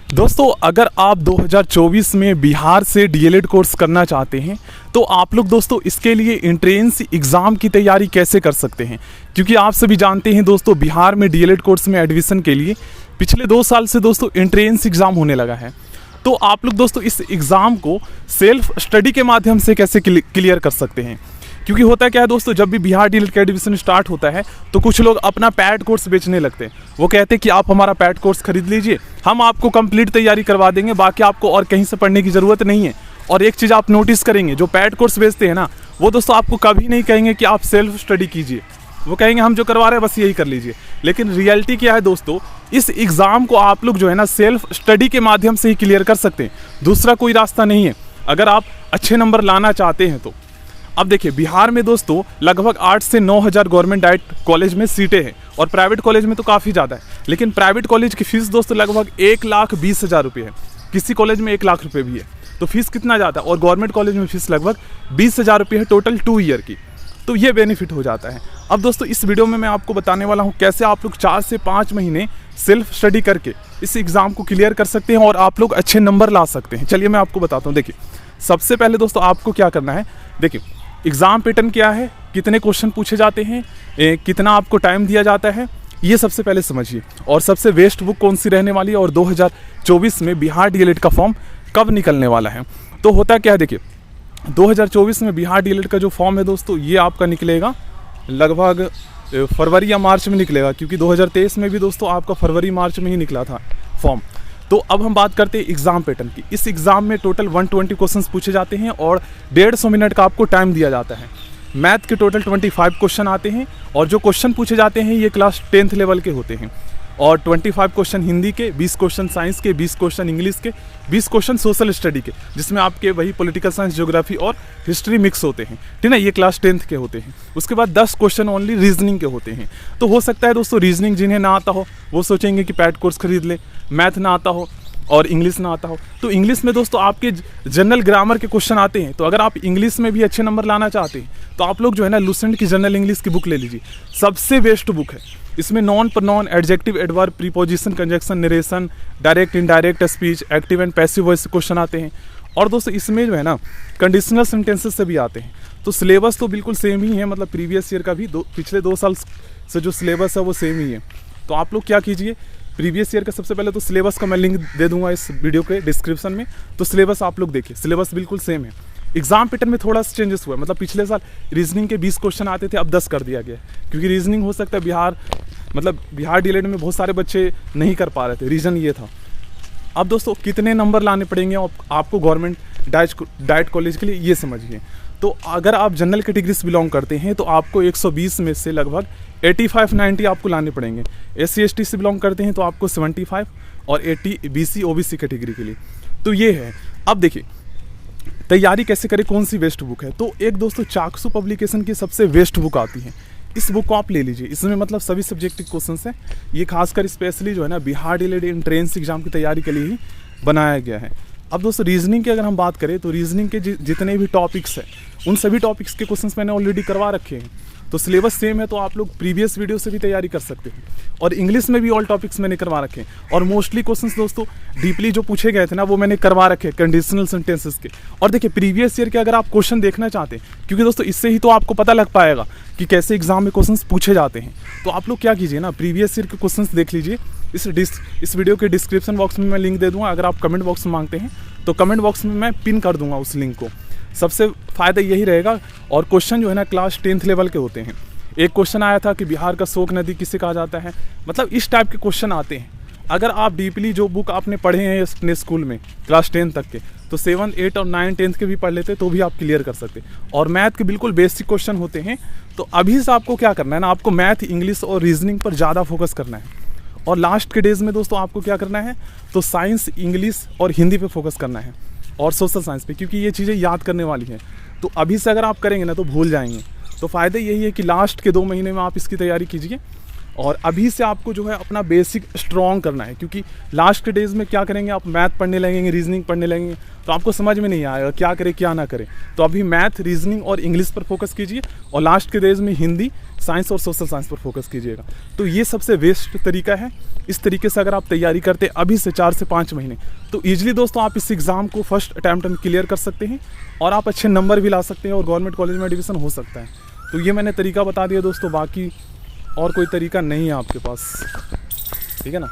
दोस्तों अगर आप 2024 में बिहार से डीएलएड कोर्स करना चाहते हैं तो आप लोग दोस्तों इसके लिए एंट्रेंस एग्ज़ाम की तैयारी कैसे कर सकते हैं, क्योंकि आप सभी जानते हैं दोस्तों बिहार में डीएलएड कोर्स में एडमिशन के लिए पिछले 2 साल से दोस्तों एंट्रेंस एग्ज़ाम होने लगा है। तो आप लोग दोस्तों इस एग्ज़ाम को सेल्फ स्टडी के माध्यम से कैसे क्लियर कर सकते हैं, क्योंकि होता क्या है दोस्तों, जब भी बिहार डीएलएड का एडमिशन स्टार्ट होता है तो कुछ लोग अपना पैड कोर्स बेचने लगते हैं। वो कहते हैं कि आप हमारा पैड कोर्स खरीद लीजिए, हम आपको कंप्लीट तैयारी करवा देंगे, बाकी आपको और कहीं से पढ़ने की ज़रूरत नहीं है। और एक चीज़ आप नोटिस करेंगे, जो पैड कोर्स बेचते हैं ना, वो दोस्तों आपको कभी नहीं कहेंगे कि आप सेल्फ स्टडी कीजिए, वो कहेंगे हम जो करवा रहे हैं बस यही कर लीजिए। लेकिन रियलिटी क्या है दोस्तों, इस एग्ज़ाम को आप लोग जो है ना सेल्फ स्टडी के माध्यम से ही क्लियर कर सकते हैं, दूसरा कोई रास्ता नहीं है अगर आप अच्छे नंबर लाना चाहते हैं तो। अब देखिए बिहार में दोस्तों लगभग 8 से 9 हज़ार गवर्नमेंट डाइट कॉलेज में सीटें हैं और प्राइवेट कॉलेज में तो काफ़ी ज़्यादा है। लेकिन प्राइवेट कॉलेज की फ़ीस दोस्तों लगभग 1,20,000 रुपये है, किसी कॉलेज में 1 लाख रुपये भी है, तो फीस कितना ज़्यादा है। और गवर्नमेंट कॉलेज में फ़ीस लगभग 20,000 रुपये है टोटल 2 ईयर की, तो ये बेनिफिट हो जाता है। अब दोस्तों इस वीडियो में मैं आपको बताने वाला हूँ कैसे आप लोग 4 से 5 महीने सेल्फ स्टडी करके इस एग्ज़ाम को क्लियर कर सकते हैं और आप लोग अच्छे नंबर ला सकते हैं। चलिए मैं आपको बताता हूँ। देखिए सबसे पहले दोस्तों आपको क्या करना है, देखिए एग्ज़ाम पैटर्न क्या है, कितने क्वेश्चन पूछे जाते हैं, कितना आपको टाइम दिया जाता है, ये सबसे पहले समझिए। और सबसे बेस्ट बुक कौन सी रहने वाली है और 2024 में बिहार डीएलएड का फॉर्म कब निकलने वाला है। तो होता क्या है, देखिए 2024 में बिहार डीएलएड का जो फॉर्म है दोस्तों ये आपका निकलेगा लगभग फरवरी या मार्च में निकलेगा, क्योंकि 2023 में भी दोस्तों आपका फरवरी मार्च में ही निकला था फॉर्म। तो अब हम बात करते हैं एग्ज़ाम पैटर्न की। इस एग्ज़ाम में टोटल 120 क्वेश्चंस पूछे जाते हैं और 150 मिनट का आपको टाइम दिया जाता है। मैथ के टोटल 25 क्वेश्चन आते हैं और जो क्वेश्चन पूछे जाते हैं ये क्लास 10th लेवल के होते हैं। और 25 क्वेश्चन हिंदी के, 20 क्वेश्चन साइंस के, 20 क्वेश्चन इंग्लिश के, 20 क्वेश्चन सोशल स्टडी के, जिसमें आपके वही पॉलिटिकल साइंस, ज्योग्राफी और हिस्ट्री मिक्स होते हैं, ठीक है, ये क्लास 10th के होते हैं। उसके बाद 10 क्वेश्चन ओनली रीजनिंग के होते हैं। तो हो सकता है दोस्तों रीजनिंग जिन्हें ना आता हो वो सोचेंगे कि पैड कोर्स खरीद ले, मैथ ना आता हो और इंग्लिश ना आता हो। तो इंग्लिश में दोस्तों आपके जनरल ग्रामर के क्वेश्चन आते हैं, तो अगर आप इंग्लिश में भी अच्छे नंबर लाना चाहते हैं तो आप लोग जो है ना लुसेंट की जनरल इंग्लिश की बुक ले लीजिए, सबसे बेस्ट बुक है। इसमें non pronoun, adjective, adverb, preposition, conjunction, narration, direct indirect speech, active and passive voice question आते हैं। और दोस्तों इसमें जो है ना कंडीशनल सेंटेंसेस से भी आते हैं। तो सिलेबस तो बिल्कुल सेम ही है, मतलब प्रीवियस ईयर का भी पिछले 2 साल से जो सिलेबस है वो सेम ही है। तो आप लोग क्या कीजिए, प्रीवियस ईयर का सबसे पहले तो सिलेबस का मैं लिंक दे दूंगा इस वीडियो के डिस्क्रिप्शन में, तो सिलेबस आप लोग देखिए, सिलेबस बिल्कुल सेम है। एग्जाम पैटर्न में थोड़ा सा चेंजेस हुआ है, मतलब पिछले साल रीजनिंग के 20 क्वेश्चन आते थे, अब 10 कर दिया गया, क्योंकि रीजनिंग हो सकता है बिहार डीएलएड में बहुत सारे बच्चे नहीं कर पा रहे थे, रीज़न ये था। अब दोस्तों कितने नंबर लाने पड़ेंगे आपको गवर्नमेंट डाइट कॉलेज के लिए, ये समझिए। तो अगर आप जनरल कैटेगरी से बिलोंग करते हैं तो आपको 120 में से लगभग 85-90 आपको लाने पड़ेंगे। SC/ST से बिलोंग करते हैं तो आपको 75 और 80 BC OBC कैटेगरी के लिए। तो ये है। अब देखिए तैयारी कैसे करें, कौन सी बेस्ट बुक है। तो एक दोस्तों चाकसू पब्लिकेशन की सबसे बेस्ट बुक आती है, इस बुक को आप ले लीजिए। इसमें मतलब सभी सब्जेक्टिव क्वेश्चंस हैं, ये खासकर स्पेशली जो है ना बिहार डीएलएड एंट्रेंस एग्जाम की तैयारी के लिए ही बनाया गया है। अब दोस्तों रीजनिंग की अगर हम बात करें तो रीजनिंग के जितने भी टॉपिक्स हैं उन सभी टॉपिक्स के क्वेश्चंस मैंने ऑलरेडी करवा रखे हैं, तो सिलेबस सेम है, तो आप लोग प्रीवियस वीडियो से भी तैयारी कर सकते हैं। और इंग्लिश में भी ऑल टॉपिक्स मैंने करवा रखे हैं और मोस्टली क्वेश्चंस दोस्तों डीपली जो पूछे गए थे ना वो मैंने करवा रखे हैं कंडीशनल सेंटेंसेस के। और देखिए प्रीवियस ईयर के अगर आप क्वेश्चन देखना चाहते हैं, क्योंकि दोस्तों इससे ही तो आपको पता लग पाएगा कि कैसे एग्जाम में क्वेश्चंस पूछे जाते हैं, तो आप लोग क्या कीजिए ना प्रीवियस ईयर के क्वेश्चंस देख लीजिए। इस वीडियो के डिस्क्रिप्शन बॉक्स में मैं लिंक दे दूँगा, अगर आप कमेंट बॉक्स में मांगते हैं तो कमेंट बॉक्स में मैं पिन कर दूँगा उस लिंक को, सबसे फ़ायदा यही रहेगा। और क्वेश्चन जो है ना क्लास 10th लेवल के होते हैं। एक क्वेश्चन आया था कि बिहार का शोक नदी किसे कहा जाता है, मतलब इस टाइप के क्वेश्चन आते हैं। अगर आप डीपली जो बुक आपने पढ़े हैं अपने स्कूल में क्लास 10 तक के, तो 7, 8 और 9, 10th के भी पढ़ लेते तो भी आप क्लियर कर सकते। और मैथ के बिल्कुल बेसिक क्वेश्चन होते हैं, तो अभी से आपको क्या करना है ना, आपको मैथ, इंग्लिश और रीजनिंग पर ज़्यादा फोकस करना है। और लास्ट के डेज में दोस्तों आपको क्या करना है, तो साइंस, इंग्लिश और हिंदी पे फोकस करना है और सोशल साइंस पे, क्योंकि ये चीज़ें याद करने वाली हैं। तो अभी से अगर आप करेंगे ना तो भूल जाएंगे। तो फ़ायदा यही है कि लास्ट के 2 महीने में आप इसकी तैयारी कीजिए और अभी से आपको जो है अपना बेसिक स्ट्रॉन्ग करना है, क्योंकि लास्ट के डेज में क्या करेंगे, आप मैथ पढ़ने लगेंगे, रीजनिंग पढ़ने लगेंगे, तो आपको समझ में नहीं आएगा क्या करें क्या ना करें। तो अभी मैथ, रीजनिंग और इंग्लिश पर फोकस कीजिए और लास्ट के डेज में हिंदी साइंस और सोशल साइंस पर फोकस कीजिएगा। तो ये सबसे बेस्ट तरीका है। इस तरीके से अगर आप तैयारी करते अभी से 4 से 5 महीने, तो ईजिली दोस्तों आप इस एग्ज़ाम को फर्स्ट अटैम्प्ट में क्लियर कर सकते हैं और आप अच्छे नंबर भी ला सकते हैं और गवर्नमेंट कॉलेज में एडमिशन हो सकता है। तो ये मैंने तरीका बता दिया दोस्तों, बाकी और कोई तरीका नहीं है आपके पास, ठीक है ना।